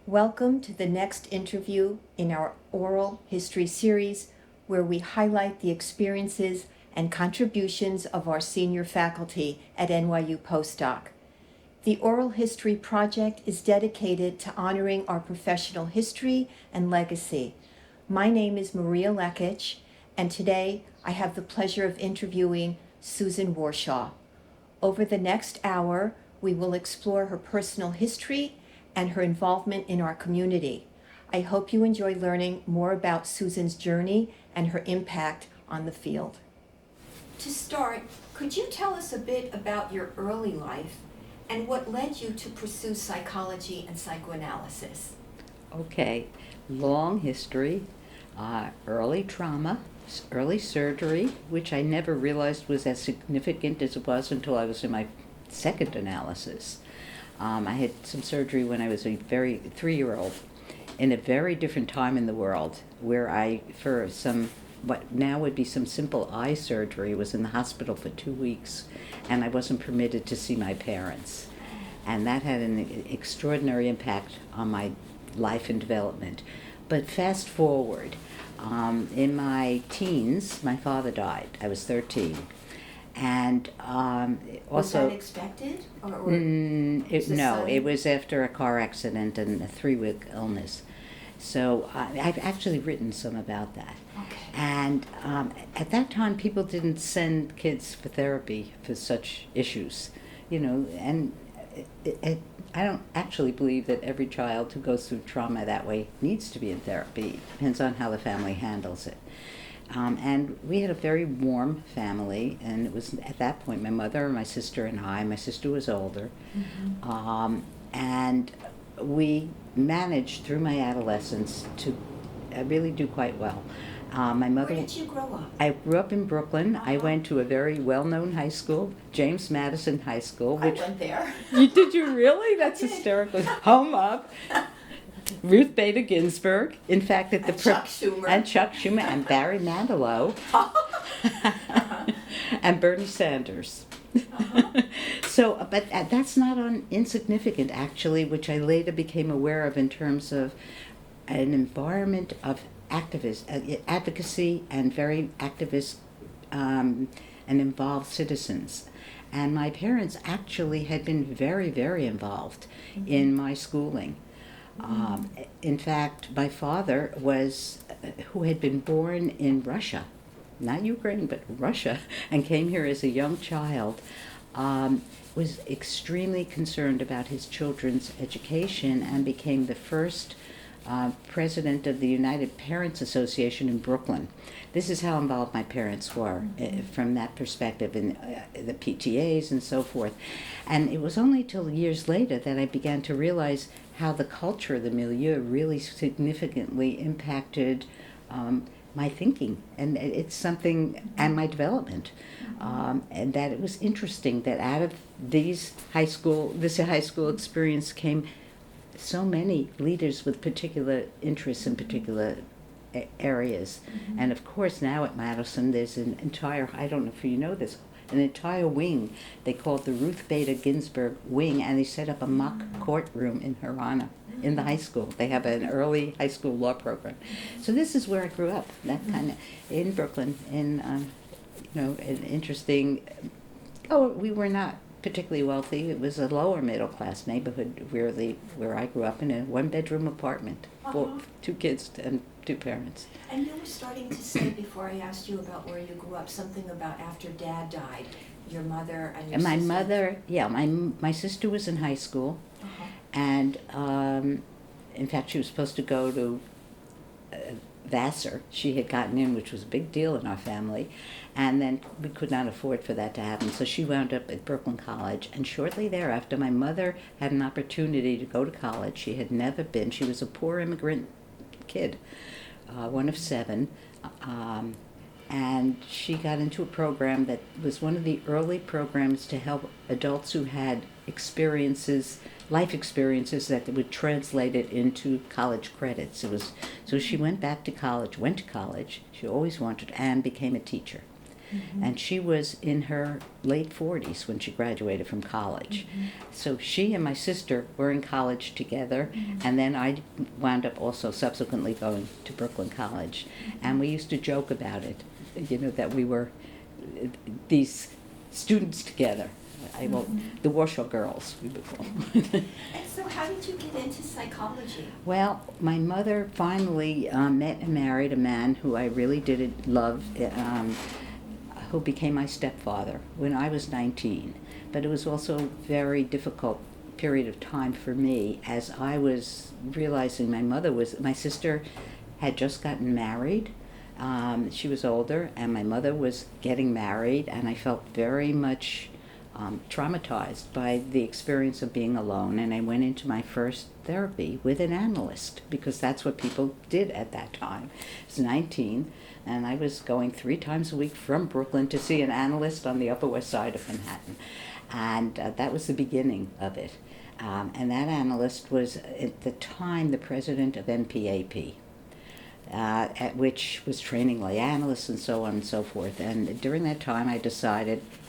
Welcome to the next interview in our oral history series, where we highlight the experiences and contributions of our senior faculty at NYU Postdoc. The Oral History Project is dedicated to honoring our professional history and legacy. My name is Maria Lechich, and today I have the pleasure of interviewing Susan Warshaw. Over the next hour, we will explore her personal history and her involvement in our community. I hope you enjoy learning more about Susan's journey and her impact on the field. To start, could you tell us a bit about your early life and what led you to pursue psychology and psychoanalysis? Okay, long history, early trauma, early surgery, which I never realized was as significant as it was until I was in my second analysis. I had some surgery when I was a very 3-year-old in a very different time in the world, where I, for some, what now would be some simple eye surgery, was in the hospital for 2 weeks, and I wasn't permitted to see my parents. And that had an extraordinary impact on my life and development. But fast forward, in my teens, my father died. I was 13. And Was also, that expected? it was after a car accident and a 3-week illness. So I've actually written some about that. Okay. And at that time, people didn't send kids for therapy for such issues, and I don't actually believe that every child who goes through trauma that way needs to be in therapy. It depends on how the family handles it. And we had a very warm family, and it was at that point my mother, my sister, and I. My sister was older. Mm-hmm. And we managed through my adolescence to really do quite well. My mother. Where did you grow up? I grew up in Brooklyn. Uh-huh. I went to a very well-known high school, James Madison High School. I went there. Did you really? That's hysterical. Home up. Ruth Bader Ginsburg, in fact, at the Chuck Schumer. And Chuck Schumer and Barry Manilow, and Bernie Sanders. Uh-huh. So, but that's not insignificant, actually, which I later became aware of in terms of an environment of advocacy and very activist and involved citizens. And my parents actually had been very, very involved in my schooling. In fact, my father who had been born in Russia, not Ukraine, but Russia, and came here as a young child, was extremely concerned about his children's education and became the first president of the United Parents Association in Brooklyn. This is how involved my parents were from that perspective in the PTAs and so forth. And it was only till years later that I began to realize how the culture, the milieu, really significantly impacted my thinking, and it's something, and my development, and that it was interesting that out of this high school experience came so many leaders with particular interests in particular areas. Mm-hmm. And of course now at Madison there's an entire, I don't know if you know this, an entire wing they call it the Ruth Bader Ginsburg wing, and they set up a mock courtroom in her honor in the high school. They have an early high school law program. So this is where I grew up, that kind of, in Brooklyn, in an interesting, we were not particularly wealthy. It was a lower middle class neighborhood where I grew up, in a 1-bedroom apartment for 2 kids and 2 parents. And you were starting to say, before I asked you about where you grew up, something about after Dad died, your mother and your my sister. Mother, my sister was in high school, and in fact she was supposed to go to Vassar. She had gotten in, which was a big deal in our family, and then we could not afford for that to happen, so she wound up at Brooklyn College. And shortly thereafter, my mother had an opportunity to go to college. She had never been. She was a poor immigrant kid, one of 7, and she got into a program that was one of the early programs to help adults who had life experiences that would translate it into college credits. So she went to college, she always wanted, and became a teacher. and she was in her late 40s when she graduated from college. So she and my sister were in college together, and then I wound up also subsequently going to Brooklyn College, and we used to joke about it, that we were these students together. The Warshaw girls, we would call them. And so how did you get into psychology? Well, my mother finally met and married a man who I really did love, who became my stepfather when I was 19. But it was also a very difficult period of time for me as I was realizing my sister had just gotten married. She was older, and my mother was getting married, and I felt very much traumatized by the experience of being alone, and I went into my first therapy with an analyst because that's what people did at that time. I was 19, and I was going 3 times a week from Brooklyn to see an analyst on the Upper West Side of Manhattan, and that was the beginning of it. And that analyst was at the time the president of NPAP. Which was training lay analysts and so on and so forth. And during that time I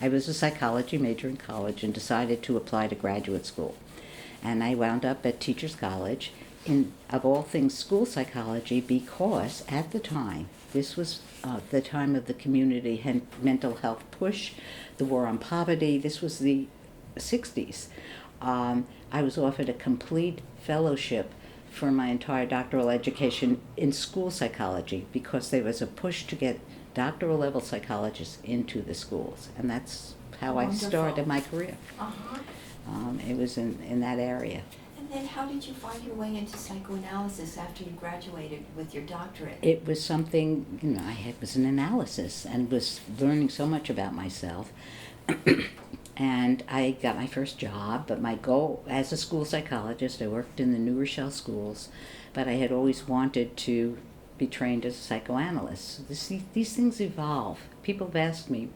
was a psychology major in college and decided to apply to graduate school. And I wound up at Teachers College in, of all things, school psychology, because at the time, this was the time of the community mental health push, the war on poverty, this was the 60s. I was offered a complete fellowship for my entire doctoral education in school psychology because there was a push to get doctoral level psychologists into the schools, and that's how I started my career. It was in that area. And then how did you find your way into psychoanalysis after you graduated with your doctorate? It was something, I was an analysis and was learning so much about myself. And I got my first job, but my goal as a school psychologist, I worked in the New Rochelle schools, but I had always wanted to be trained as a psychoanalyst. These things evolve. People have asked me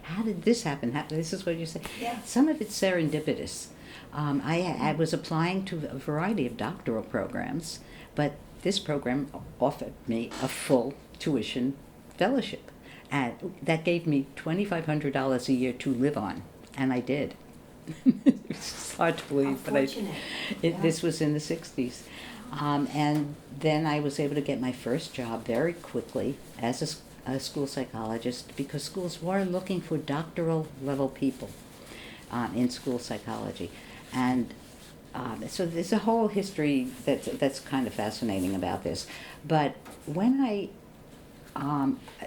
how did this happen? This is what you say. Yeah. Some of it's serendipitous. I was applying to a variety of doctoral programs, but this program offered me a full tuition fellowship. And that gave me $2,500 a year to live on, and I did. It's hard to believe, but this was in the 60s. And then I was able to get my first job very quickly as a school psychologist because schools were looking for doctoral level people in school psychology. And so there's a whole history that's kind of fascinating about this. But when I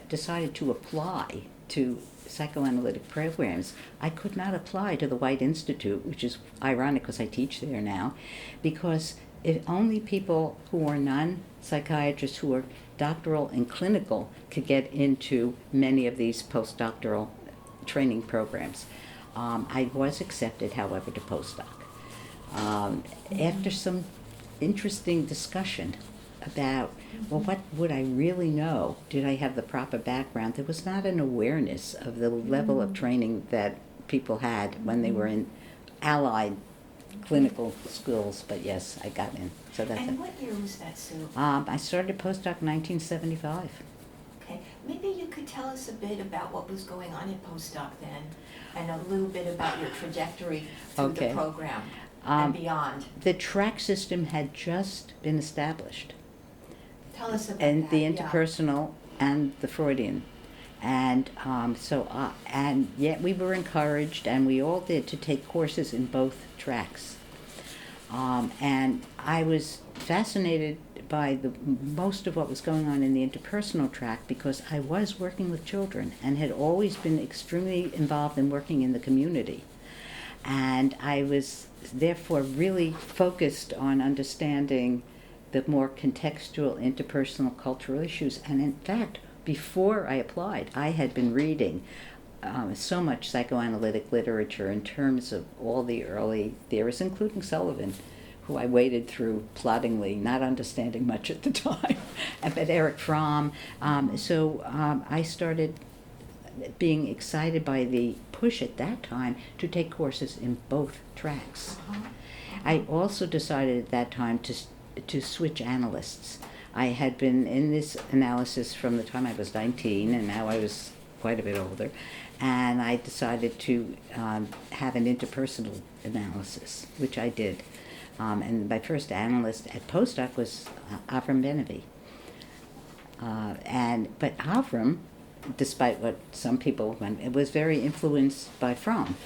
decided to apply to psychoanalytic programs, I could not apply to the White Institute, which is ironic because I teach there now, because only people who are non-psychiatrists who are doctoral and clinical could get into many of these postdoctoral training programs. I was accepted, however, to Postdoc. After some interesting discussion about, well, what would I really know? Did I have the proper background? There was not an awareness of the level of training that people had when they were in allied clinical schools, but yes, I got in. So that's And what year was that, Sue? I started Postdoc in 1975. Okay, maybe you could tell us a bit about what was going on in Postdoc then, and a little bit about your trajectory through the program and beyond. The track system had just been established. Tell us about And that. the interpersonal and the Freudian. And and yet we were encouraged, and we all did, to take courses in both tracks. And I was fascinated by most of what was going on in the interpersonal track because I was working with children and had always been extremely involved in working in the community. And I was therefore really focused on understanding the more contextual interpersonal cultural issues. And in fact, before I applied, I had been reading so much psychoanalytic literature in terms of all the early theorists, including Sullivan, who I waded through ploddingly, not understanding much at the time, but Erich Fromm. So I started being excited by the push at that time to take courses in both tracks. I also decided at that time to switch analysts. I had been in this analysis from the time I was 19, and now I was quite a bit older, and I decided to have an interpersonal analysis, which I did. And my first analyst at Postdoc was Avram Benevi. But Avram, despite what some people went, it was very influenced by Fromm,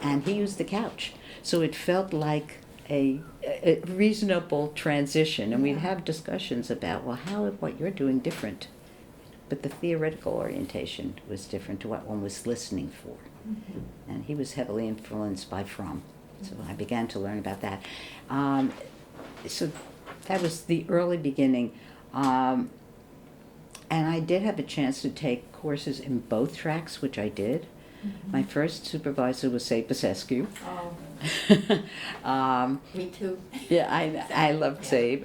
and he used the couch. So it felt like a reasonable transition, and we'd have discussions about, well, how is what you're doing different? But the theoretical orientation was different to what one was listening for. Mm-hmm. And he was heavily influenced by Fromm. So I began to learn about that. So that was the early beginning. And I did have a chance to take courses in both tracks, which I did. Mm-hmm. My first supervisor was Save Basescu. Oh. Me too. Yeah, I loved Save.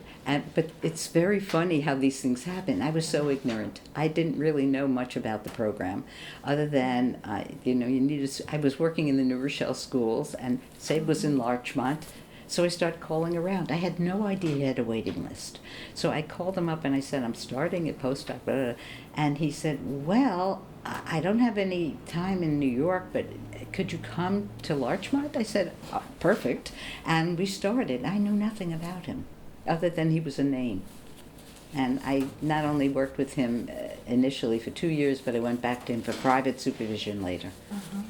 But it's very funny how these things happen. I was so ignorant. I didn't really know much about the program, other than, I was working in the New Rochelle schools, and Save was in Larchmont. So I started calling around. I had no idea he had a waiting list. So I called him up and I said, I'm starting at Postdoc. Blah, blah, blah. And he said, well, I don't have any time in New York, but could you come to Larchmont? I said, perfect. And we started. I knew nothing about him, other than he was a name. And I not only worked with him initially for 2 years, but I went back to him for private supervision later. Uh-huh.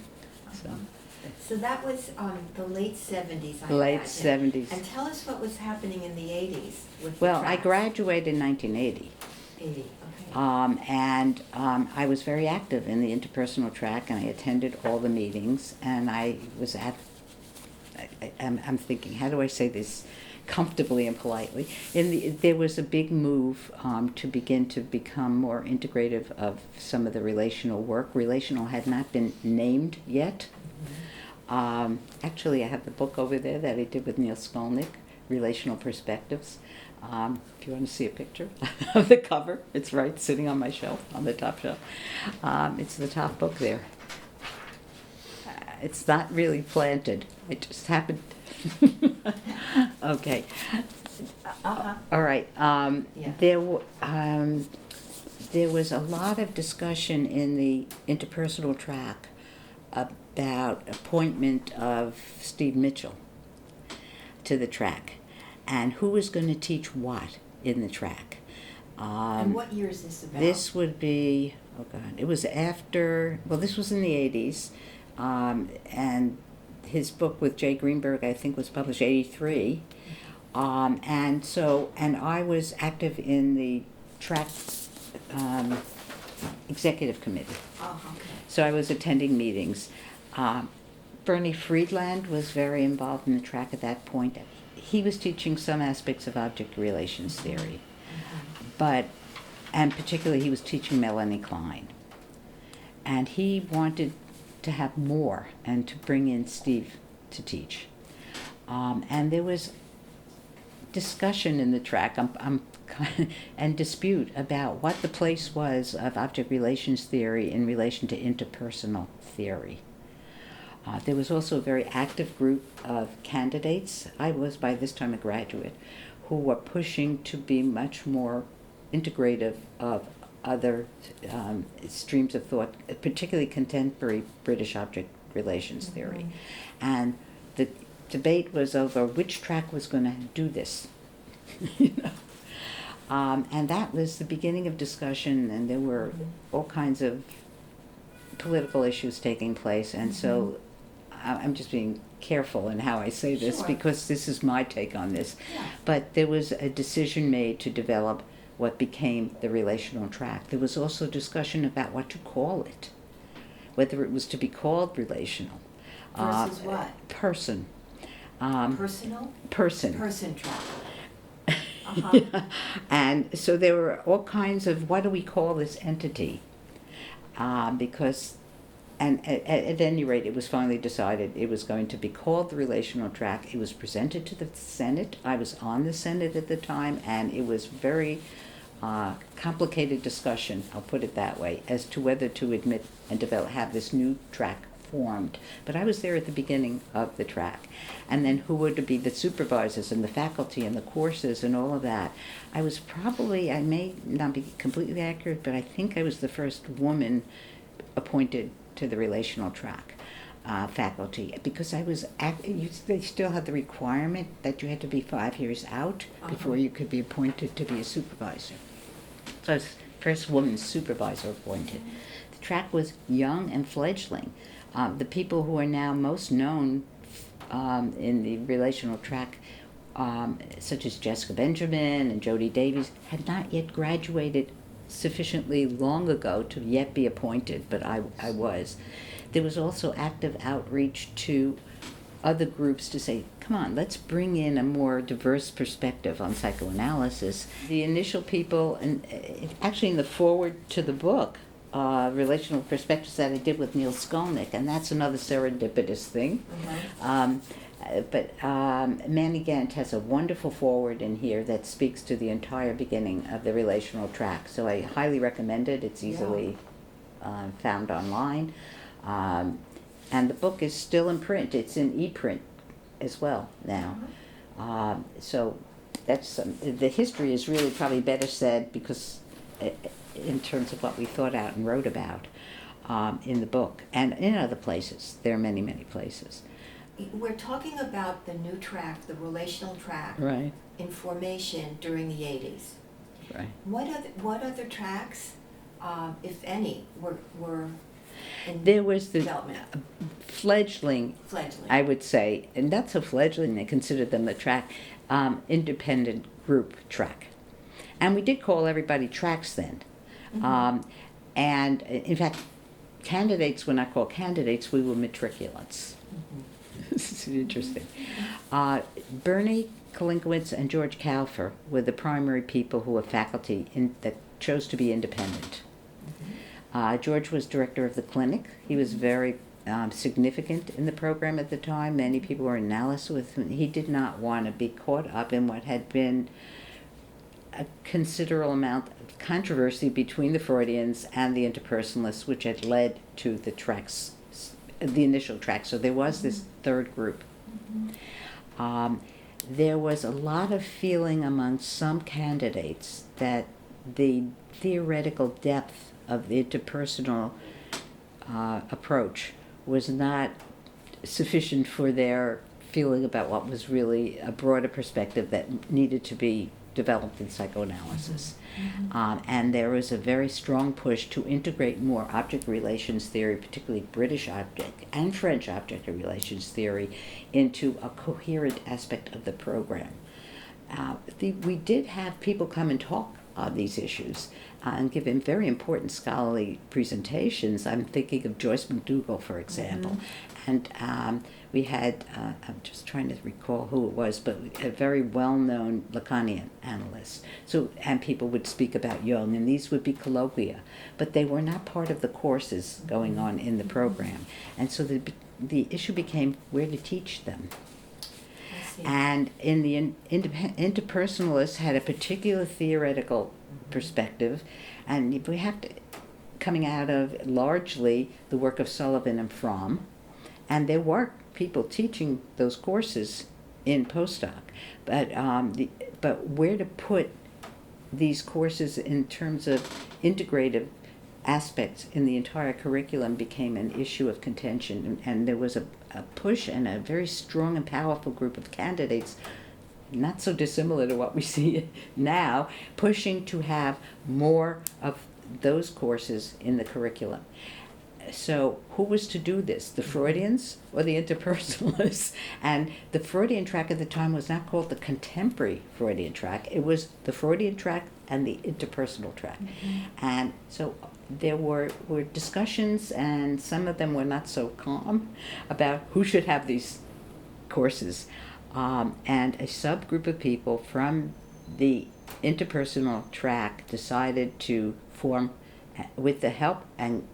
So that was the late 70s, I Late imagine. 70s. And tell us what was happening in the 80s with the Well, I tracks. graduated in 1980. 80, okay. I was very active in the interpersonal track, and I attended all the meetings, and I was I'm thinking, how do I say this comfortably and politely? There was a big move to begin to become more integrative of some of the relational work. Relational had not been named yet. Actually, I have the book over there that I did with Neil Skolnick, Relational Perspectives. If you want to see a picture of the cover, it's right sitting on my shelf, on the top shelf. It's the top book there. It's not really planted. It just happened. Okay. Uh-huh. All right. Yeah. There was a lot of discussion in the interpersonal track about appointment of Steve Mitchell to the track, and who was going to teach what in the track. And what year is this about? This would be, it was after, this was in the 80s, and his book with Jay Greenberg, I think, was published 83. And I was active in the track executive committee. Oh, okay. So I was attending meetings. Bernie Friedland was very involved in the track at that point. He was teaching some aspects of object relations theory, and particularly he was teaching Melanie Klein. And he wanted to have more and to bring in Steve to teach. And there was discussion in the track and dispute about what the place was of object relations theory in relation to interpersonal theory. There was also a very active group of candidates. I was by this time a graduate, who were pushing to be much more integrative of other streams of thought, particularly contemporary British object relations theory. And the debate was over which track was going to do this. And that was the beginning of discussion, and there were all kinds of political issues taking place, and so I'm just being careful in how I say this, Sure. because this is my take on this. Yeah. But there was a decision made to develop what became the relational track. There was also discussion about what to call it, whether it was to be called relational. Versus what? Person. Personal? Person. Person track. Yeah. And so there were all kinds of, what do we call this entity? Because at any rate, it was finally decided it was going to be called the relational track. It was presented to the Senate. I was on the Senate at the time, and it was very complicated discussion, I'll put it that way, as to whether to admit and have this new track formed. But I was there at the beginning of the track. And then who were to be the supervisors and the faculty and the courses and all of that. I was probably, I may not be completely accurate, but I think I was the first woman appointed to the relational track faculty, because they still had the requirement that you had to be 5 years out before you could be appointed to be a supervisor. So I was the first woman supervisor appointed. The track was young and fledgling. The people who are now most known in the relational track, such as Jessica Benjamin and Jody Davies, had not yet graduated sufficiently long ago to yet be appointed, but I was. There was also active outreach to other groups to say, come on, let's bring in a more diverse perspective on psychoanalysis. The initial people, and actually in the foreword to the book, Relational Perspectives, that I did with Neil Skolnick, and that's another serendipitous thing. But Manny Gant has a wonderful foreword in here that speaks to the entire beginning of the relational track. So I highly recommend it. It's easily found online. And the book is still in print. It's in e-print as well now. So that's the history is really probably better said, because in terms of what we thought out and wrote about in the book and in other places. There are many, many places. We're talking about the new track, the relational track, Right. in formation during the 80s. Right. What other tracks, if any, were in There was the development? fledgling, I would say, and not so fledgling, they considered them the track, independent group track. And we did call everybody tracks then. And in fact, candidates were not called candidates, we were matriculants. This is interesting. Bernie Kalinkowitz and George Kalfer were the primary people who were faculty that chose to be independent. George was director of the clinic. He was very significant in the program at the time. Many people were analysis with him. He did not want to be caught up in what had been a considerable amount of controversy between the Freudians and the interpersonalists, which had led to the tracks, the initial track. So there was this third group. There was a lot of feeling among some candidates that the theoretical depth of the interpersonal approach was not sufficient for their feeling about what was really a broader perspective that needed to be developed in psychoanalysis. And there was a very strong push to integrate more object relations theory, particularly British object and French object relations theory, into a coherent aspect of the program. We did have people come and talk on these issues and give him very important scholarly presentations. I'm thinking of Joyce McDougall, for example. And we had, I'm just trying to recall who it was, but a very well-known Lacanian analyst. So, and people would speak about Jung, and these would be colloquia, but they were not part of the courses going on in the program. And so the issue became where to teach them. And in the interpersonalists had a particular theoretical perspective, and we have to, coming out of largely the work of Sullivan and Fromm, and there were people teaching those courses in Postdoc, but where to put these courses in terms of integrative aspects in the entire curriculum became an issue of contention, and there was a push and a very strong and powerful group of candidates, not so dissimilar to what we see now, pushing to have more of those courses in the curriculum. So who was to do this, the Freudians or the interpersonalists? And the Freudian track at the time was not called the contemporary Freudian track. It was the Freudian track and the interpersonal track. And so there were discussions, and some of them were not so calm, about who should have these courses. And a subgroup of people from the interpersonal track decided to form, with the help and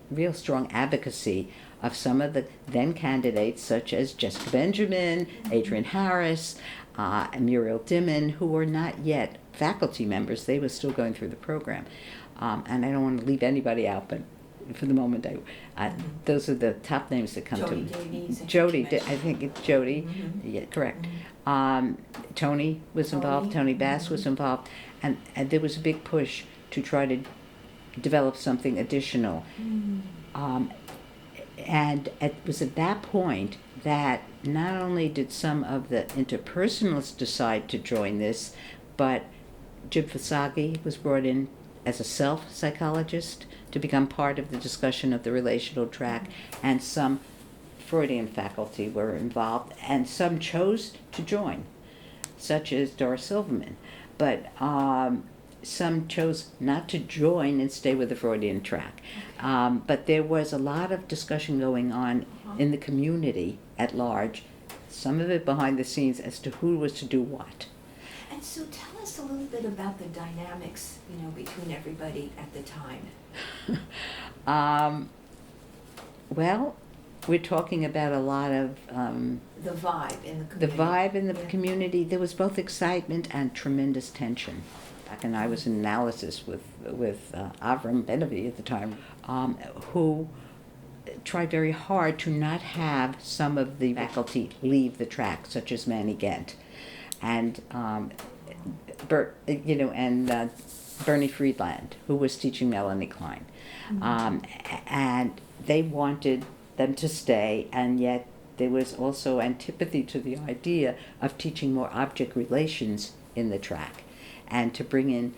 real strong advocacy of some of the then candidates, such as Jessica Benjamin, Adrian Harris, and Muriel Dimon, who were not yet faculty members. They were still going through the program. And I don't want to leave anybody out, but for the moment, those are the top names that come to me. Jody, I think it's Jody. Yeah, correct. Tony was involved. Tony Bass was involved, and there was a big push to try to develop something additional. And it was at that point that not only did some of the interpersonalists decide to join this, but Jim Fasagi was brought in as a self-psychologist to become part of the discussion of the relational track, and some Freudian faculty were involved, and some chose to join, such as Doris Silverman. But some chose not to join and stay with the Freudian track. But there was a lot of discussion going on in the community at large, some of it behind the scenes, as to who was to do what. And so tell us a little bit about the dynamics, between everybody at the time. Well, we're talking about a lot of The vibe in the community. the vibe in the community. There was both excitement and tremendous tension. And I was in analysis with Avram Benavi at the time, who tried very hard to not have some of the faculty leave the track, such as Manny Ghent, and Bernie Friedland, who was teaching Melanie Klein, and they wanted them to stay, and yet there was also antipathy to the idea of teaching more object relations in the track, and to bring in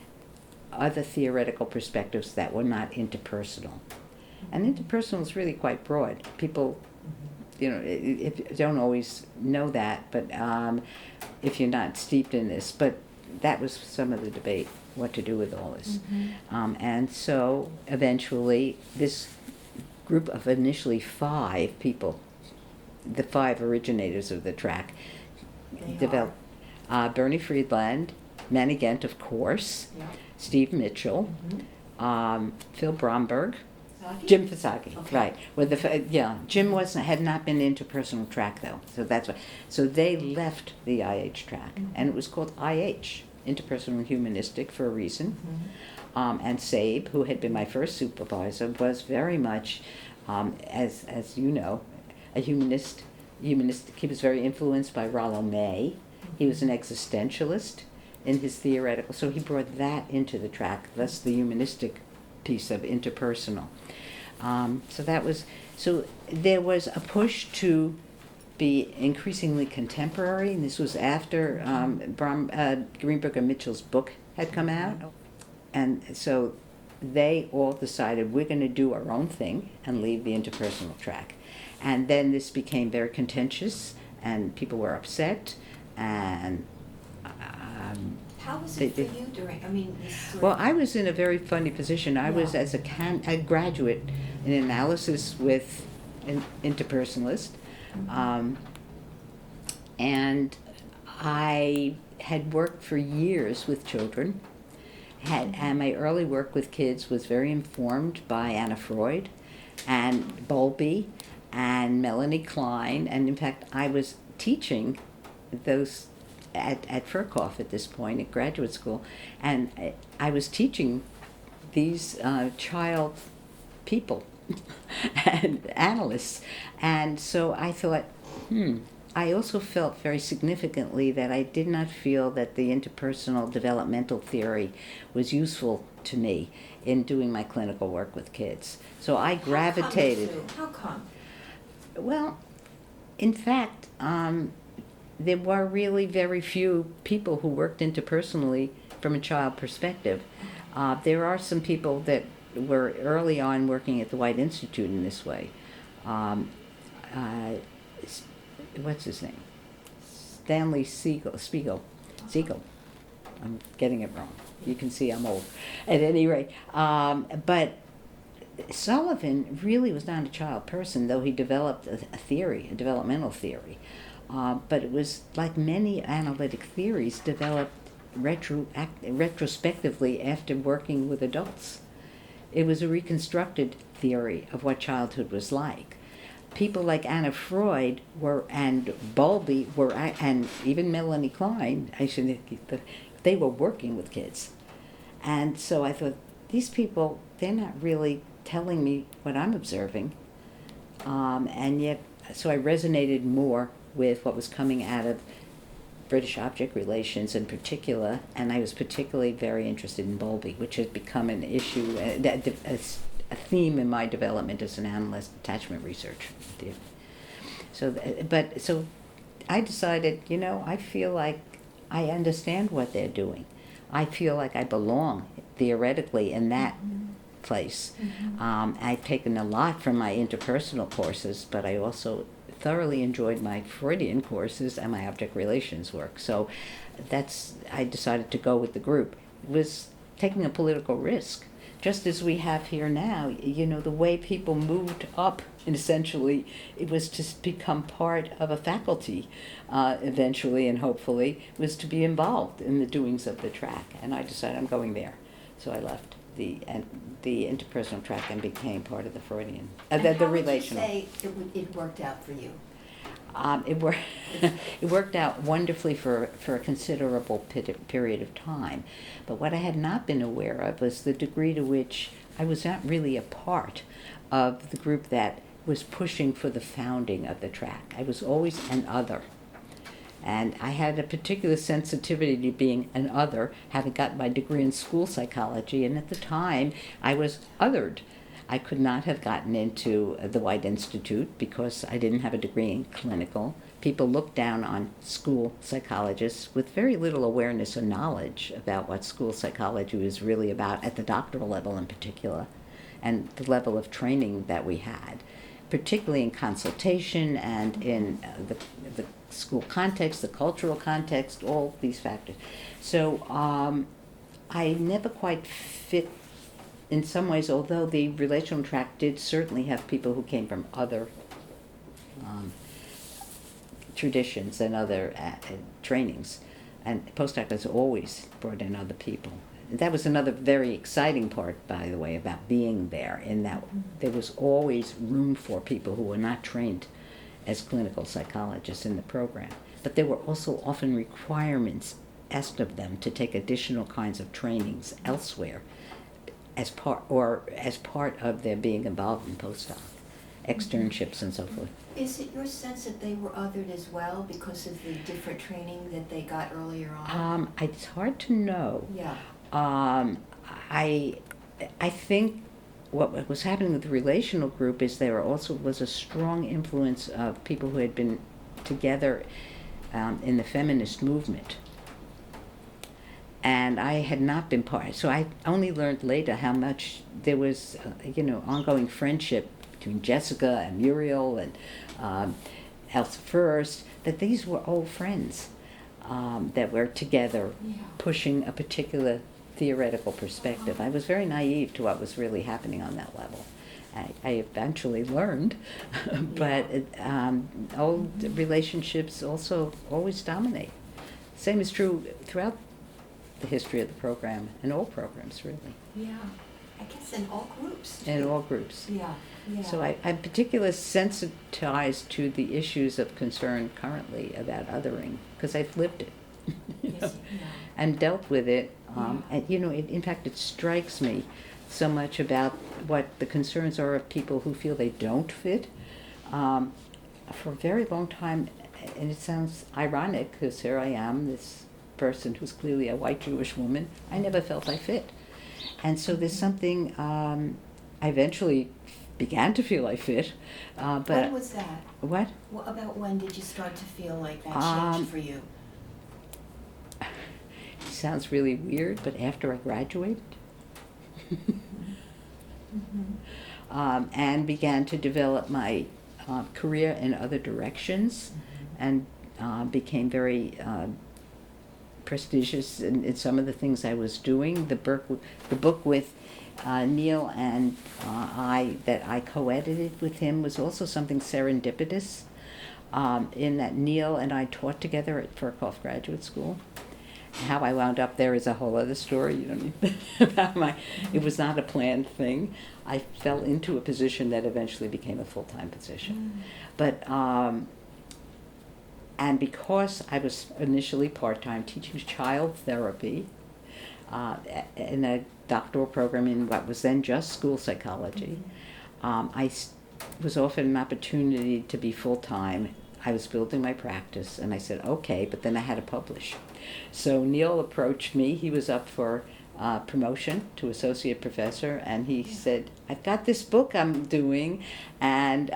other theoretical perspectives that were not interpersonal. And interpersonal is really quite broad. People, don't always know that, but if you're not steeped in this. But that was some of the debate, what to do with all this. And so eventually this group of initially 5 people, the 5 originators of the track, developed Bernie Friedland, Manny Ghent, of course, Steve Mitchell, Phil Bromberg, Jim Fasagi, right? With Jim had not been into personal track though, so that's why. So they left the IH track, and it was called IH, Interpersonal and Humanistic, for a reason. And Sabe, who had been my first supervisor, was very much, as you know, a humanist. He was very influenced by Rollo May. He was an existentialist in his theoretical, so he brought that into the track, thus the humanistic piece of interpersonal. So there was a push to be increasingly contemporary, and this was after Greenberg and Mitchell's book had come out. And so they all decided, we're going to do our own thing and leave the interpersonal track. And then this became very contentious, and people were upset, and how was it for you during, Well, I was in a very funny position. I was as a graduate in analysis with an interpersonalist, and I had worked for years with children, and my early work with kids was very informed by Anna Freud and Bowlby and Melanie Klein, and in fact I was teaching those at Furkoff at this point at graduate school, and I was teaching these child people and analysts, and so I thought, I also felt very significantly that I did not feel that the interpersonal developmental theory was useful to me in doing my clinical work with kids. So I gravitated. How come? Well, in fact, there were really very few people who worked interpersonally from a child perspective. There are some people that were early on working at the White Institute in this way. What's his name? Stanley Spiegel. I'm getting it wrong. You can see I'm old. At any rate, but Sullivan really was not a child person, though he developed a theory, a developmental theory. But it was like many analytic theories developed retrospectively after working with adults. It was a reconstructed theory of what childhood was like. People like Anna Freud and Bowlby and even Melanie Klein, they were working with kids. And so I thought, these people, they're not really telling me what I'm observing. And yet, so I resonated more with what was coming out of British object relations in particular, and I was particularly very interested in Bowlby, which has become an issue, a theme in my development as an analyst, attachment research. So I decided, I feel like I understand what they're doing. I feel like I belong theoretically in that place. I've taken a lot from my interpersonal courses, but I also thoroughly enjoyed my Freudian courses and my object relations work. So I decided to go with the group. It was taking a political risk. Just as we have here now, the way people moved up, and essentially, it was to become part of a faculty eventually, and hopefully, was to be involved in the doings of the track. And I decided I'm going there. So I left the interpersonal track and became part of the Freudian, the relational. How would you say it worked out for you? It worked out wonderfully for a considerable period of time. But what I had not been aware of was the degree to which I was not really a part of the group that was pushing for the founding of the track. I was always an other. And I had a particular sensitivity to being an other, having gotten my degree in school psychology, and at the time I was othered. I could not have gotten into the White Institute because I didn't have a degree in clinical. People looked down on school psychologists with very little awareness or knowledge about what school psychology was really about, at the doctoral level in particular, and the level of training that we had, particularly in consultation and in the school context, the cultural context, all these factors. So I never quite fit in some ways, although the relational track did certainly have people who came from other traditions and other trainings. And Postdoc has always brought in other people. That was another very exciting part, by the way, about being there, in that there was always room for people who were not trained as clinical psychologists in the program. But there were also often requirements asked of them to take additional kinds of trainings elsewhere as part of their being involved in postdoc, externships and so forth. Is it your sense that they were othered as well because of the different training that they got earlier on? It's hard to know. Yeah. I think what was happening with the relational group is there also was a strong influence of people who had been together in the feminist movement. And I had not been part, so I only learned later how much there was, ongoing friendship between Jessica and Muriel and Elsa First, that these were old friends that were together pushing a particular theoretical perspective. I was very naive to what was really happening on that level. I eventually learned, but old relationships also always dominate. Same is true throughout the history of the program, and all programs, really. Yeah, I guess in all groups. In all groups. Yeah. So I'm particularly sensitized to the issues of concern currently about othering, because I've lived it. Yes, And dealt with it. And, in fact, it strikes me so much about what the concerns are of people who feel they don't fit. For a very long time, and it sounds ironic, because here I am, this person who's clearly a white Jewish woman, I never felt I fit. And so there's something, I eventually began to feel I fit. But when was that? What? About when did you start to feel like that changed for you? It sounds really weird, but after I graduated. And began to develop my career in other directions, and became very prestigious in some of the things I was doing. The book with Neil and I, that I co-edited with him, was also something serendipitous, in that Neil and I taught together at Furkhoff Graduate School. How I wound up there is a whole other story. You don't need about it was not a planned thing. I fell into a position that eventually became a full-time position. But and because I was initially part-time teaching child therapy in a doctoral program in what was then just school psychology, I was offered an opportunity to be full-time I was building my practice, and I said, okay, but then I had to publish. So Neil approached me. He was up for promotion to associate professor, and he said, I've got this book I'm doing, and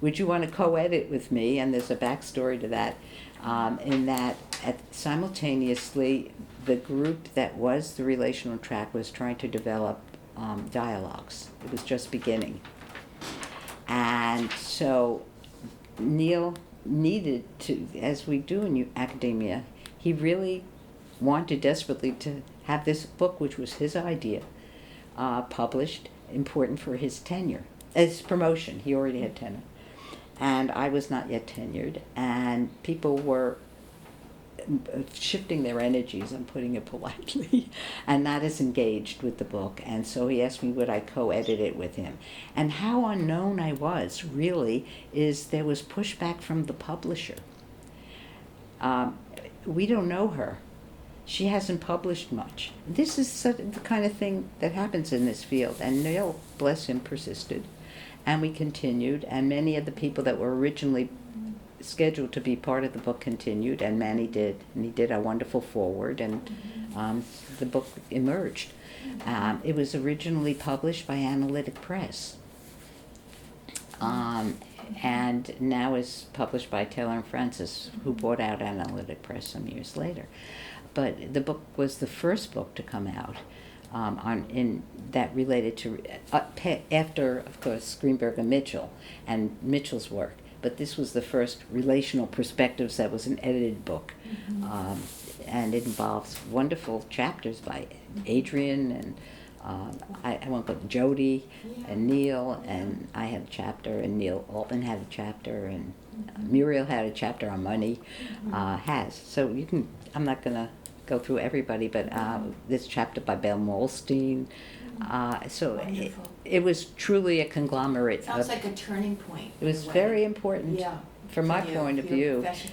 would you want to co-edit with me? And there's a backstory to that, in that simultaneously the group that was the relational track was trying to develop dialogues. It was just beginning. And so Neil needed to, as we do in academia, he really wanted desperately to have this book, which was his idea, published, important for his tenure, as promotion. He already had tenure. And I was not yet tenured, and people were shifting their energies, I'm putting it politely, and not as engaged with the book. And so he asked me would I co-edit it with him. And how unknown I was, really, is there was pushback from the publisher. We don't know her. She hasn't published much. This is the kind of thing that happens in this field. And Neil, bless him, persisted. And we continued, and many of the people that were originally scheduled to be part of the book continued, and Manny did, and he did a wonderful foreword, and the book emerged. It was originally published by Analytic Press, and now is published by Taylor and Francis, who bought out Analytic Press some years later. But the book was the first book to come out that related to after, of course, Greenberg and Mitchell and Mitchell's work. But this was the first relational perspectives that was an edited book. And it involves wonderful chapters by Adrian and I won't go Jody and Neil, and I had a chapter, and Neil Altman had a chapter, and Muriel had a chapter on money, So you can, I'm not going to go through everybody, but this chapter by Belle Molstein. So it was truly a conglomerate. Sounds like a turning point. It was very important from my point of view. Profession.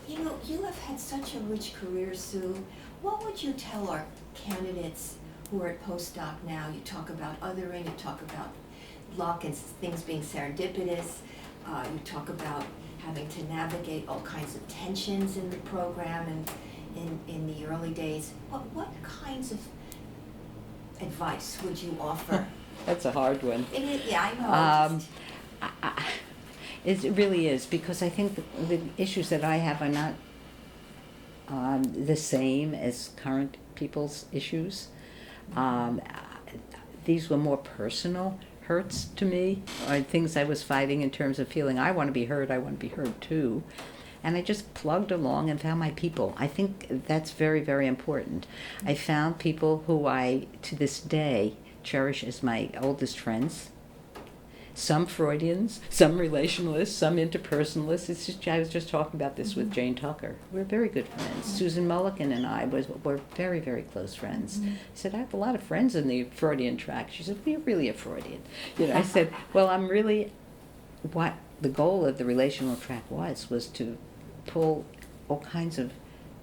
You know, you have had such a rich career, Sue. What would you tell our candidates who are at Postdoc now? You talk about othering, you talk about luck and things being serendipitous, you talk about having to navigate all kinds of tensions in the program and in the early days. What kinds of advice would you offer? That's a hard one. I know. It really is, because I think the issues that I have are not the same as current people's issues. These were more personal hurts to me, or things I was fighting in terms of feeling I want to be heard too. And I just plugged along and found my people. I think that's very, very important. I found people who I, to this day, cherish as my oldest friends. Some Freudians, some relationalists, some interpersonalists. It's just, I was just talking about this with Jane Tucker. We're very good friends. Susan Mulligan and I were very, very close friends. I said, I have a lot of friends in the Freudian track. She said, well, you're really a Freudian. I said, well, I'm really, what the goal of the relational track was to pull all kinds of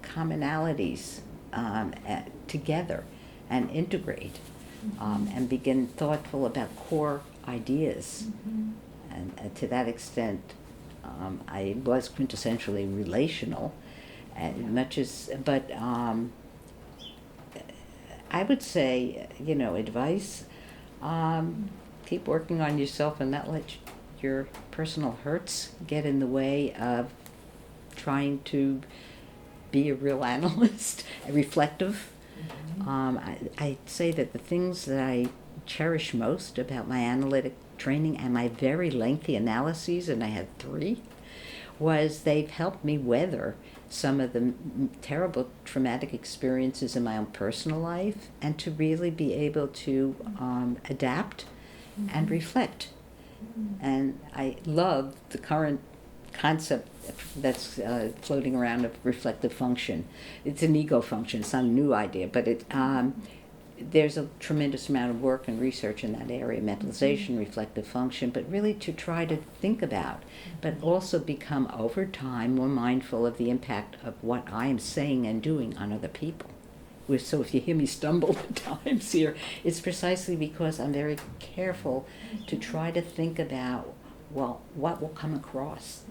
commonalities together and integrate and begin thoughtful about core ideas. And to that extent, I was quintessentially relational, but I would say, advice, keep working on yourself and not let your personal hurts get in the way of trying to be a real analyst, reflective. I'd say that the things that I cherish most about my analytic training and my very lengthy analyses, and I had 3, was they've helped me weather some of the terrible traumatic experiences in my own personal life, and to really be able to adapt and reflect. And I love the current concept that's floating around of reflective function. It's an ego function. It's not a new idea, but there's a tremendous amount of work and research in that area, mentalization, reflective function, but really to try to think about, but also become over time more mindful of the impact of what I am saying and doing on other people. So if you hear me stumble at times here, it's precisely because I'm very careful to try to think about, well, what will come across.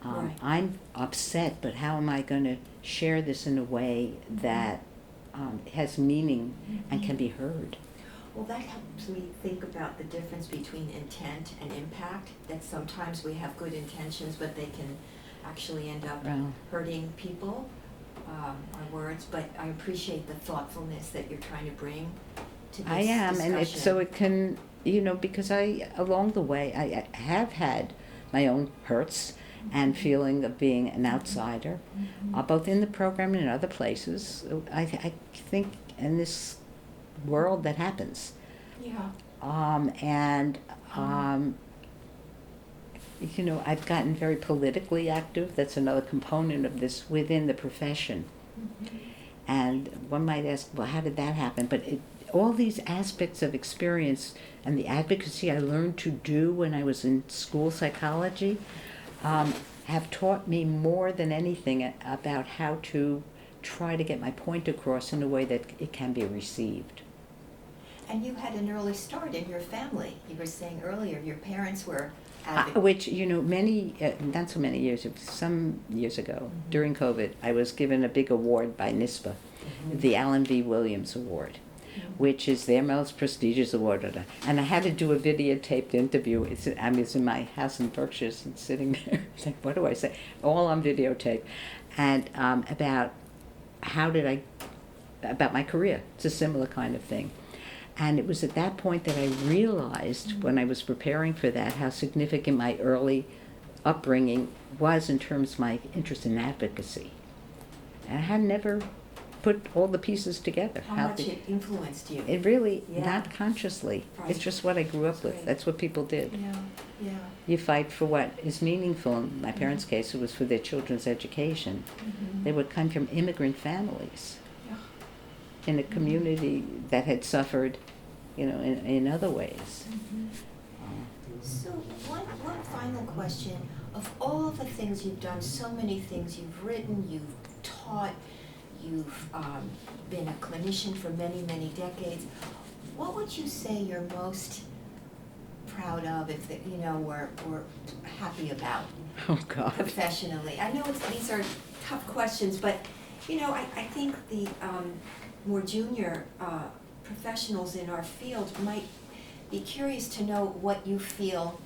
Right. I'm upset, but how am I going to share this in a way that has meaning and can be heard? Well, that helps me think about the difference between intent and impact, that sometimes we have good intentions, but they can actually end up Well, hurting people, our words, but I appreciate the thoughtfulness that you're trying to bring to this I am, discussion. and so it can, because along the way, I have had my own hurts and feeling of being an outsider, both in the program and in other places. I think in this world that happens. Yeah. I've gotten very politically active. That's another component of this within the profession. And one might ask, well, how did that happen? But all these aspects of experience and the advocacy I learned to do when I was in school psychology have taught me more than anything about how to try to get my point across in a way that it can be received. And you had an early start in your family. You were saying earlier your parents were advocates. Which, not so many years, some years ago, during COVID, I was given a big award by NISPA, the Alan V. Williams Award, which is their most prestigious award. And I had to do a videotaped interview. It's in my house in Berkshire, and sitting there, like, what do I say? All on videotape. And about about my career. It's a similar kind of thing. And it was at that point that I realized, when I was preparing for that, how significant my early upbringing was in terms of my interest in advocacy. And I had never put all the pieces together. How much it influenced you. It really, Yeah. not consciously. Right. It's just what I grew up That's with. right. That's what people did. Yeah. You fight for what is meaningful. In my parents' case, it was for their children's education. They would come from immigrant families in a community that had suffered, in other ways. So one final question. Of all the things you've done, so many things you've written, you've taught, you've been a clinician for many, many decades, what would you say you're most proud of, if we're happy about Oh, God. professionally? I know these are tough questions, but I think the more junior professionals in our field might be curious to know what you feel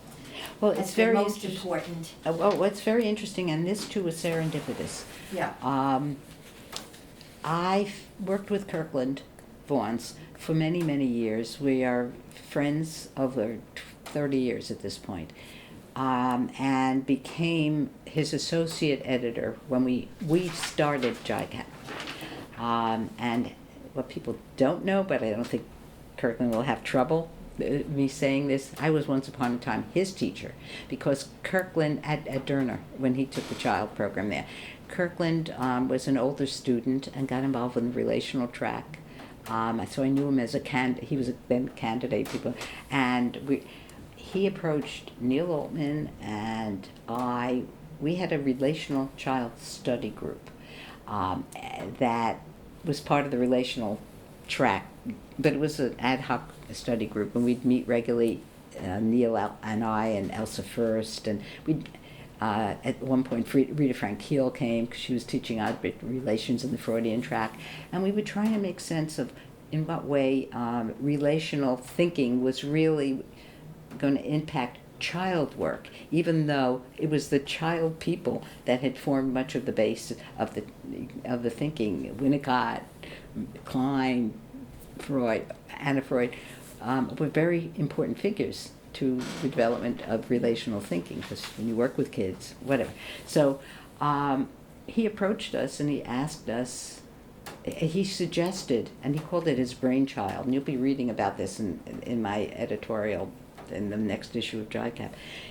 Well, as it's the very most interest- important. what's very interesting, and this too was serendipitous. Yeah. I've worked with Kirkland Vaughan's for many, many years. We are friends over 30 years at this point. And became his associate editor when we started JICAP. And what people don't know, but I don't think Kirkland will have trouble me saying this, I was once upon a time his teacher, because Kirkland at Derner, when he took the child program there, Kirkland was an older student and got involved in the relational track. So I knew him as he was then candidate people, and he approached Neil Altman and we had a relational child study group that was part of the relational track, but it was an ad hoc study group, and we'd meet regularly, Neil and I and Elsa First, and we'd at one point Rita Frank Heel came because she was teaching object relations in the Freudian track, and we would try to make sense of in what way relational thinking was really going to impact child work, even though it was the child people that had formed much of the base of the thinking. Winnicott, Klein, Freud, Anna Freud were very important figures to the development of relational thinking, because when you work with kids, whatever. So he approached us and he asked us, he suggested, and he called it his brainchild, and you'll be reading about this in my editorial in the next issue of JICAP.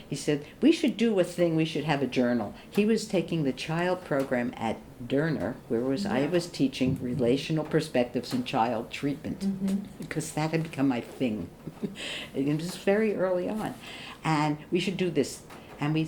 He said, we should do a thing, we should have a journal. He was taking the child program at Derner, I was teaching relational perspectives in child treatment, because that had become my thing. It was very early on. And we should do this. And we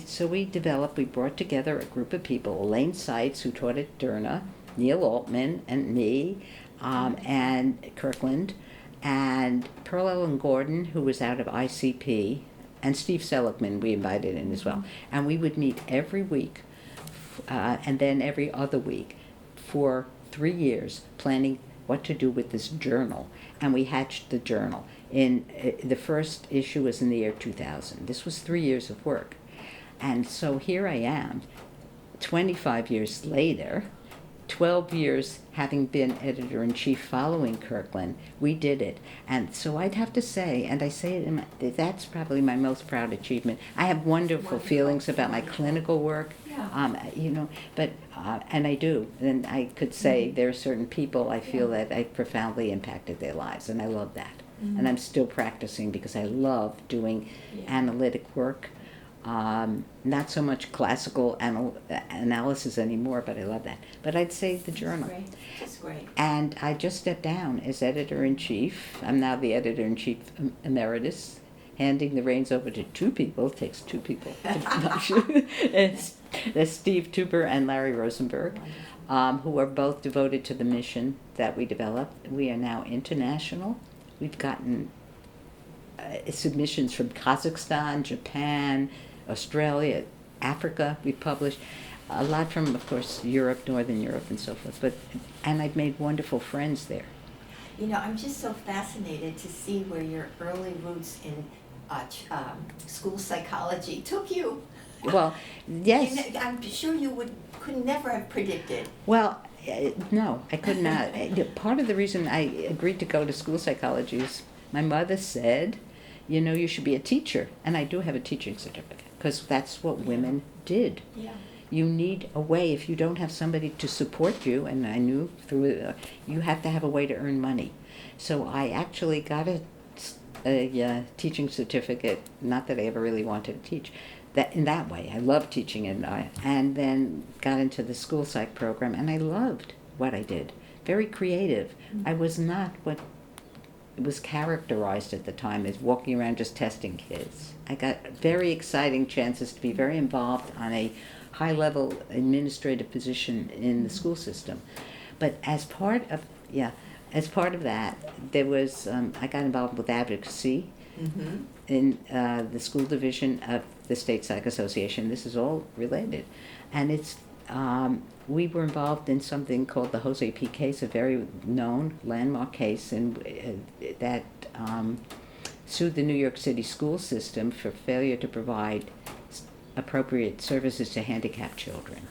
brought together a group of people, Elaine Seitz, who taught at Derner, Neil Altman, and me, and Kirkland, and Pearl Ellen Gordon, who was out of ICP, and Steve Seligman we invited in as well. And we would meet every week and then every other week for 3 years, planning what to do with this journal. And we hatched the journal. The first issue was in the year 2000. This was 3 years of work. And so here I am, 25 years later, 12 years having been editor-in-chief following Kirkland, we did it. And so I'd have to say, and I say it that's probably my most proud achievement. I have wonderful feelings about my clinical work, but, and I do. And I could say there are certain people I feel that I profoundly impacted their lives, and I love that. And I'm still practicing because I love doing analytic work. Not so much classical analysis anymore, but I love that. But I'd say the journal. That's great. And I just stepped down as editor-in-chief. I'm now the editor-in-chief emeritus, handing the reins over to two people. It takes two people. It's Steve Tuber and Larry Rosenberg, who are both devoted to the mission that we developed. We are now international. We've gotten submissions from Kazakhstan, Japan, Australia, Africa. We published a lot from, of course, Europe, Northern Europe, and so forth. And I've made wonderful friends there. I'm just so fascinated to see where your early roots in school psychology took you. Well, yes. I'm sure you could never have predicted. Well, no, I could not. Part of the reason I agreed to go to school psychology is my mother said, you should be a teacher. And I do have a teaching certificate, because that's what women did. Yeah. You need a way, if you don't have somebody to support you, and I knew you have to have a way to earn money. So I actually got a teaching certificate, not that I ever really wanted to teach, that in that way. I loved teaching, and then got into the school psych program, and I loved what I did. Very creative. I was not what was characterized at the time as walking around just testing kids. I got very exciting chances to be very involved on a high-level administrative position in the school system. But as part of that, there was I got involved with advocacy in the school division of the State Psych Association. This is all related, and it's we were involved in something called the Jose P. case, a very known landmark case, that sued the New York City school system for failure to provide appropriate services to handicapped children.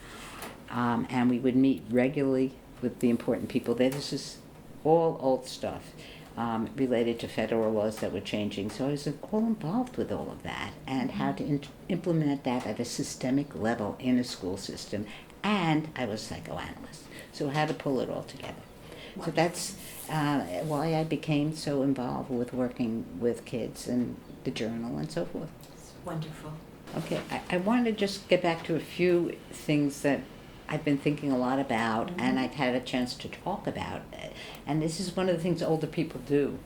And we would meet regularly with the important people there. This is all old stuff related to federal laws that were changing. So I was all involved with all of that and how to implement that at a systemic level in a school system. And I was a psychoanalyst, so how to pull it all together. So that's why I became so involved with working with kids and the journal and so forth. It's wonderful. Okay, I want to just get back to a few things that I've been thinking a lot about, and I've had a chance to talk about. And this is one of the things older people do,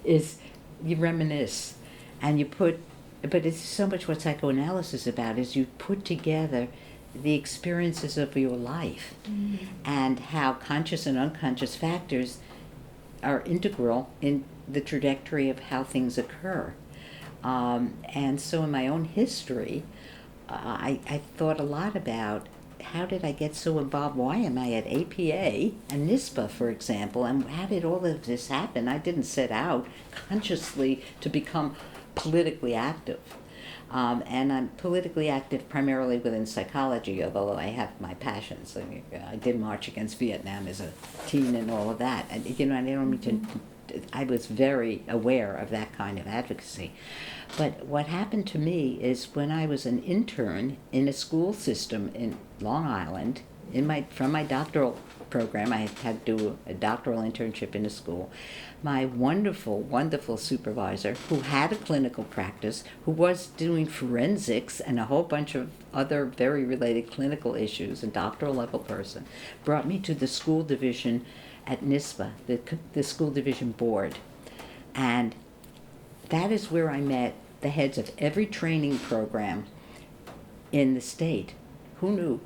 is you reminisce, and but it's so much what psychoanalysis is about, is you put together the experiences of your life and how conscious and unconscious factors are integral in the trajectory of how things occur. And so in my own history, I thought a lot about how did I get so involved? Why am I at APA and NISPA, for example? And how did all of this happen? I didn't set out consciously to become politically active. And I'm politically active primarily within psychology, although I have my passions. I did march against Vietnam as a teen and all of that. And, I don't mean to, I was very aware of that kind of advocacy. But what happened to me is when I was an intern in a school system in Long Island, from my doctoral program, I had to do a doctoral internship in a school. My wonderful, wonderful supervisor, who had a clinical practice, who was doing forensics and a whole bunch of other very related clinical issues, a doctoral level person, brought me to the school division at NISPA, the school division board. And that is where I met the heads of every training program in the state. Who knew?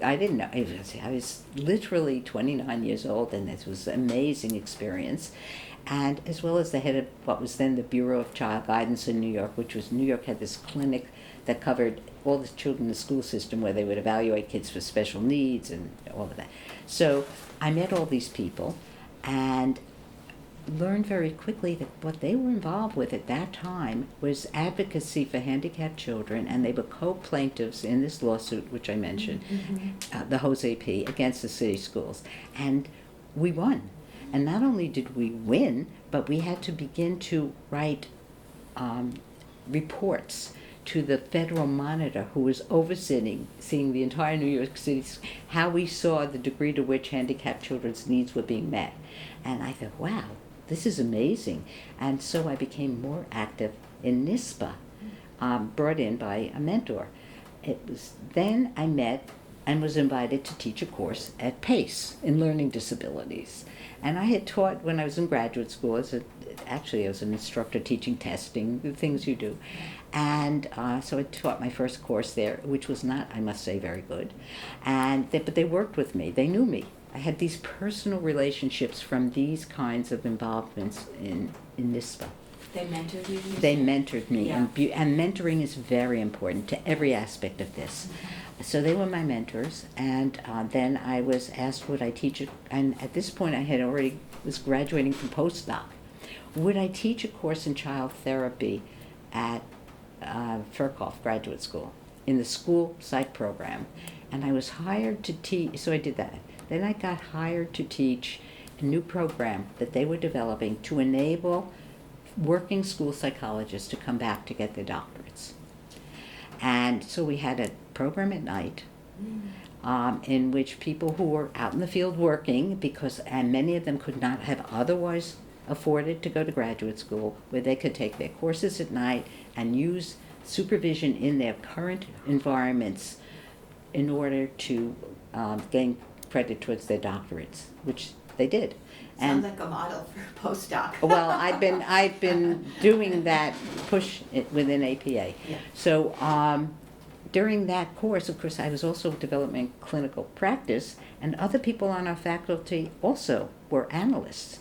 I didn't know. I was literally 29 years old, and this was an amazing experience. and as well as the head of what was then the Bureau of Child Guidance in New York, which was New York had this clinic that covered all the children in the school system where they would evaluate kids for special needs and all of that. So I met all these people and learned very quickly that what they were involved with at that time was advocacy for handicapped children, and they were co-plaintiffs in this lawsuit, which I mentioned, the Jose P. against the city schools. And we won. And not only did we win, but we had to begin to write reports to the federal monitor who was overseeing the entire New York City, how we saw the degree to which handicapped children's needs were being met. And I thought, wow, this is amazing. And so I became more active in NISPA, brought in by a mentor. It was then I met and was invited to teach a course at PACE in learning disabilities. And I had taught when I was in graduate school, actually I was an instructor teaching testing, the things you do. And so I taught my first course there, which was not, I must say, very good. But they worked with me. They knew me. I had these personal relationships from these kinds of involvements in NISPA. They mentored you? They mentored me, Yeah. and mentoring is very important to every aspect of this. So they were my mentors, and then I was asked would I teach it, and at this point I had already was graduating from Postdoc. Would I teach a course in child therapy at Furkhoff Graduate School in the school psych program? And I was hired to teach, so I did that. Then I got hired to teach a new program that they were developing to enable working school psychologists to come back to get their doctorates. And so we had a program at night in which people who were out in the field working, and many of them could not have otherwise afforded to go to graduate school, where they could take their courses at night and use supervision in their current environments in order to gain credit towards their doctorates, which they did. Sounds like a model for postdoc. Well, I've been doing that push within APA. Yeah. So during that course, of course, I was also developing clinical practice, and other people on our faculty also were analysts.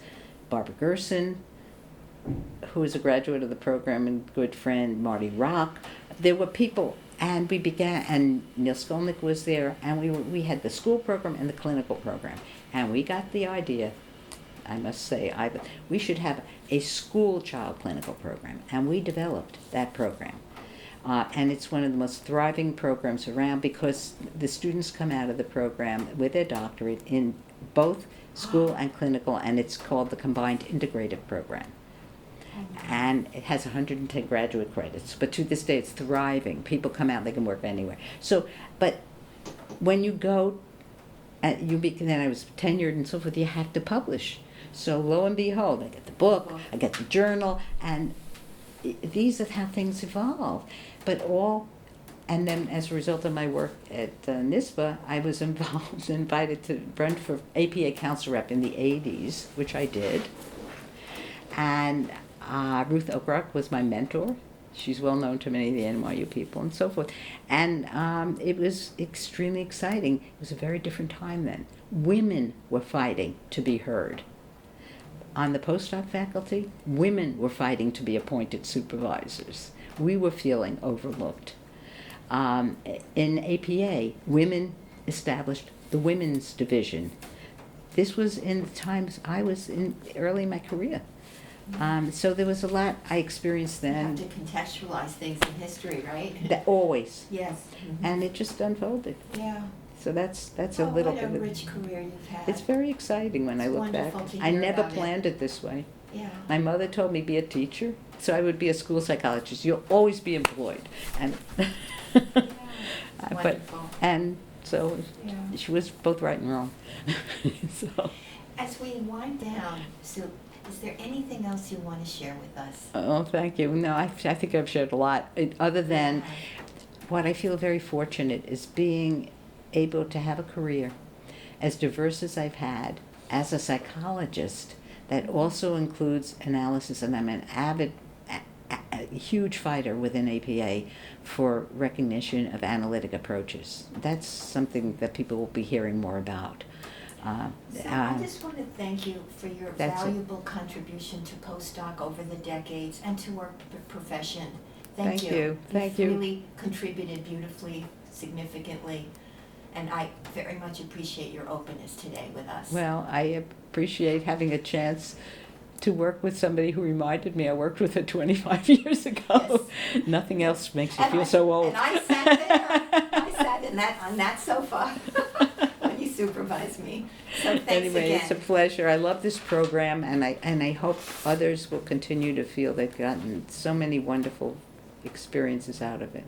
Barbara Gerson, who is a graduate of the program and good friend, Marty Rock. There were people, and we began, and Neil Skolnick was there, and we had the school program and the clinical program. And we got the idea, I must say, we should have a school child clinical program, and we developed that program. And it's one of the most thriving programs around because the students come out of the program with their doctorate in both school and clinical, and it's called the Combined Integrative Program. And it has 110 graduate credits, but to this day it's thriving. People come out, they can work anywhere. So, but when you go, then I was tenured and so forth, you have to publish. So lo and behold, I get the book, I get the journal, and these are how things evolve. And then as a result of my work at NISPA, I was invited to run for APA council rep in the 80s, which I did. And Ruth Oakrock was my mentor. She's well known to many of the NYU people and so forth. And it was extremely exciting. It was a very different time then. Women were fighting to be heard. On the postdoc faculty, women were fighting to be appointed supervisors. We were feeling overlooked. In APA, women established the women's division. This was in the times I was in early in my career. So there was a lot I experienced then. You have to contextualize things in history, right? Always. Yes. And it just unfolded. Yeah. So that's a little what a bit rich career you've had. It's very exciting when I It's look back. wonderful to I hear never about it. planned it this way. Yeah. My mother told me be a teacher, so I would be a school psychologist. You'll always be employed. And Wonderful. so Yeah. she was both right and wrong. So. As we wind down, Sue, is there anything else you want to share with us? Oh, thank you. No, I think I've shared a lot. Other than what I feel very fortunate is being able to have a career as diverse as I've had as a psychologist that also includes analysis, and I'm an avid, a huge fighter within APA for recognition of analytic approaches. That's something that people will be hearing more about. So I just want to thank you for your That's it. valuable contribution to Postdoc over the decades and to our profession. Thank you. You've Thank you. really contributed beautifully, significantly, and I very much appreciate your openness today with us. Well, I appreciate having a chance to work with somebody who reminded me I worked with her 25 years ago. Yes. Nothing else makes you And feel so old. And I sat there. I sat on that sofa when you supervised me. So thanks Anyway, again. it's a pleasure. I love this program, and I hope others will continue to feel they've gotten so many wonderful experiences out of it.